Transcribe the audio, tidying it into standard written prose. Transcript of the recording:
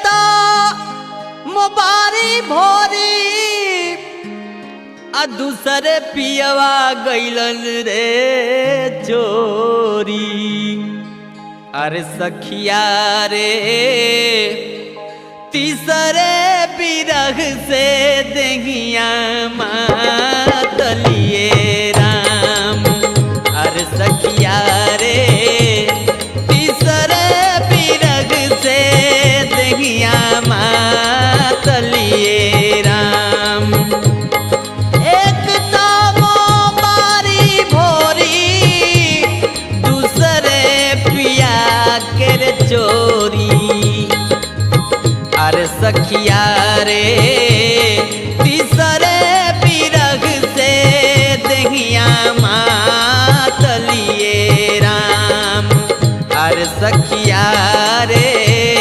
तो मुबारी भोरी आ दूसरे पियवा गइलन रे चोरी। अरे सखिया रे तीसरे बिरह से देहिया मातलिए राम। अरे सखिया रे तीसरे बिरह से देहिया मातलिए राम। एक तो मोबारी भोरी दूसरे पिया के चोरी। अरे सखिया रे तीसरे बिरह से देहिया मातलिए राम। अरे सखिया रे